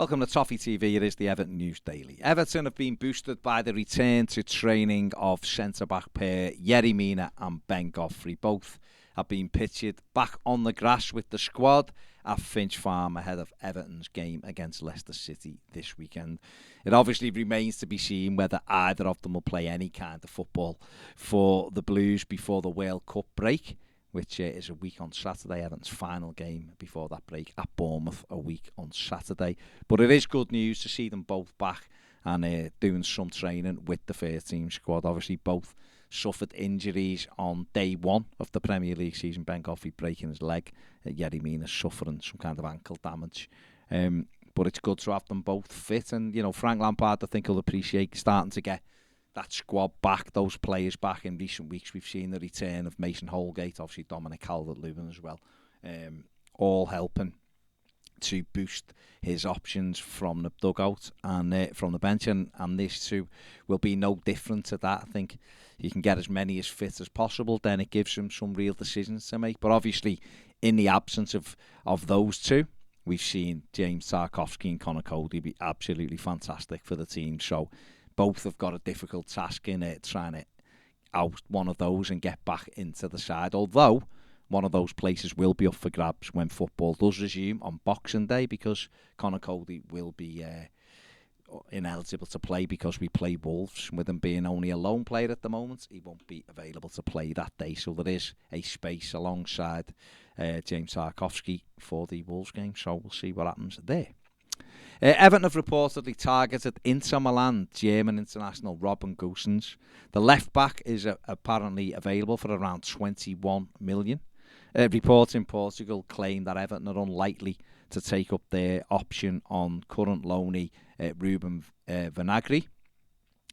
Welcome to Toffee TV. It is the Everton News Daily. Everton have been boosted by the return to training of centre-back pair Yerry Mina and Ben Godfrey. Both have been pictured back on the grass with the squad at Finch Farm ahead of Everton's game against Leicester City this weekend. It obviously remains to be seen whether either of them will play any kind of football for the Blues before the World Cup break, which is a week on Saturday. Everton's final game before that break at Bournemouth a week on Saturday. But it is good news to see them both back and doing some training with the first team squad. Obviously, both suffered injuries on day one of the Premier League season. Ben Godfrey breaking his leg, Yerry Mina suffering some kind of ankle damage. But it's good to have them both fit. And, you know, Frank Lampard, I think, will appreciate starting to get that squad back, those players back. In recent weeks, we've seen the return of Mason Holgate, obviously Dominic Calvert-Lewin as well, all helping to boost his options from the dugout and from the bench, and this too will be no different to that. I think you can get as many as fit as possible, then it gives him some real decisions to make. But obviously, in the absence of those two, we've seen James Tarkowski and Conor Cody be absolutely fantastic for the team. So both have got a difficult task in it, trying to out one of those and get back into the side. Although one of those places will be up for grabs when football does resume on Boxing Day, because Conor Cody will be ineligible to play because we play Wolves. With him being only a lone player at the moment, he won't be available to play that day. So there is a space alongside James Tarkowski for the Wolves game. So we'll see what happens there. Everton have reportedly targeted Inter Milan German international Robin Gosens. The left back is apparently available for around 21 million. Reports in Portugal claim that Everton are unlikely to take up their option on current loanee Ruben Vinagre.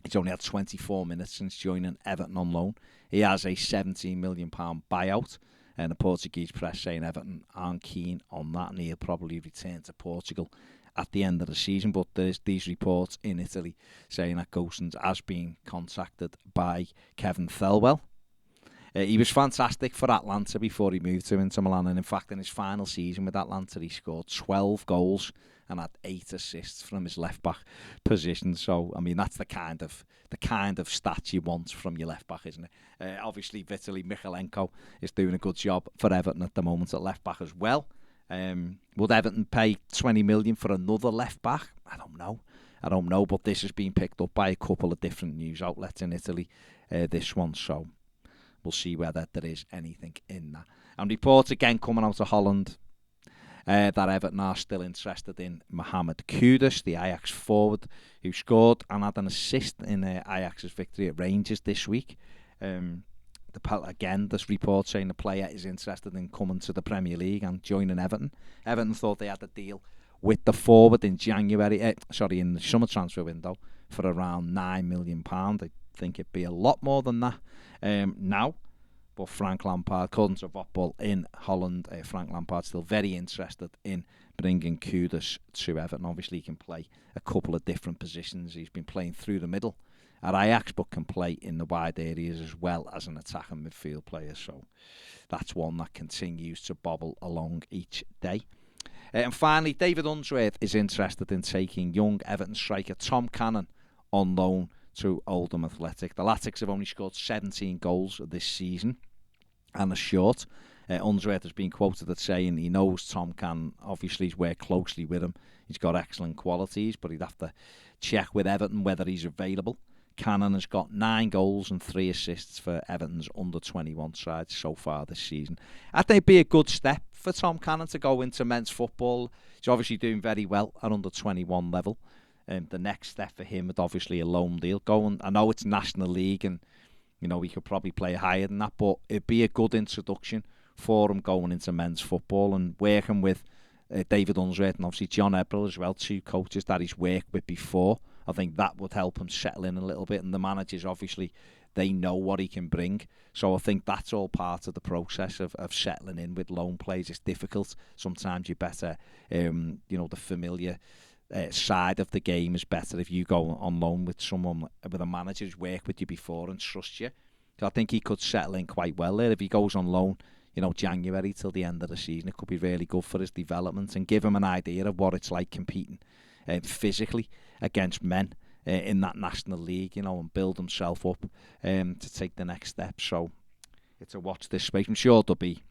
He's only had 24 minutes since joining Everton on loan. He has a £17 million buyout, and the Portuguese press saying Everton aren't keen on that, and he'll probably return to Portugal at the end of the season. But there's these reports in Italy saying that Gosens has been contacted by Kevin Thelwell. He was fantastic for Atlanta before he moved to Inter Milan, and in fact in his final season with Atlanta he scored 12 goals and had 8 assists from his left back position. So I mean, that's the kind of stats you want from your left back, isn't it? Obviously Vitaly Michalenko is doing a good job for Everton at the moment at left back as well. Would Everton pay 20 million for another left back? I don't know, but this has been picked up by a couple of different news outlets in Italy, this one, so we'll see whether there is anything in that. And reports again coming out of Holland that Everton are still interested in Mohamed Kudus, the Ajax forward, who scored and had an assist in Ajax's victory at Rangers this week. Again, this report saying the player is interested in coming to the Premier League and joining Everton. Everton thought they had a deal with the forward in in the summer transfer window for around £9 million. I think it'd be a lot more than that now. But Frank Lampard, according to Voetbal in Holland, Frank Lampard's still very interested in bringing Kudus to Everton. Obviously, he can play a couple of different positions. He's been playing through the middle at Ajax, but can play in the wide areas as well as an attacking midfield player. So that's one that continues to bobble along each day. And finally, David Unsworth is interested in taking young Everton striker Tom Cannon on loan to Oldham Athletic. The Latics have only scored 17 goals this season and are short. Unsworth has been quoted as saying he knows Tom Cannon. Obviously, he's worked closely with him. He's got excellent qualities, but he'd have to check with Everton whether he's available. Cannon has got 9 goals and 3 assists for Everton's under-21 side so far this season. I think it'd be a good step for Tom Cannon to go into men's football. He's obviously doing very well at under-21 level. The next step for him is obviously a loan deal. I know it's National League and you know he could probably play higher than that, but it'd be a good introduction for him going into men's football and working with David Unsworth and obviously John Ebrell as well, 2 coaches that he's worked with before. I think that would help him settle in a little bit, and the managers obviously they know what he can bring. So I think that's all part of the process of settling in with loan players. It's difficult. Sometimes you're better, the familiar side of the game is better if you go on loan with someone, with a manager who's worked with you before and trusts you. So I think he could settle in quite well there. If he goes on loan, January till the end of the season, it could be really good for his development and give him an idea of what it's like competing physically against men in that National League, and build himself up to take the next step. So it's a watch this space. I'm sure there'll be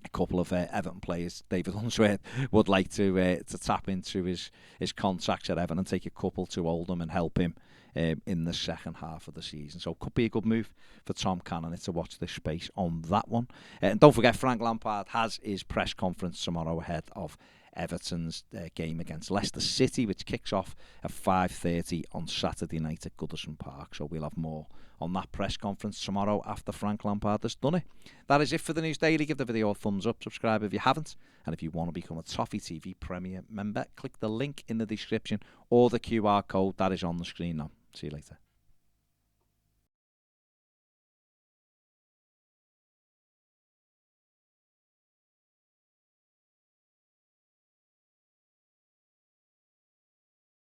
a couple of Everton players David Unsworth would like to tap into his contracts at Everton and take a couple to Oldham and help him in the second half of the season. So it could be a good move for Tom Cannon to watch this space on that one. And don't forget, Frank Lampard has his press conference tomorrow ahead of Everton's game against Leicester City, which kicks off at 5:30 on Saturday night at Goodison Park. So we'll have more on that press conference tomorrow after Frank Lampard has done it. That is it for the News Daily. Give the video a thumbs up, subscribe if you haven't, and if you want to become a Toffee TV Premier member, click the link in the description or the QR code that is on the screen now. See you later.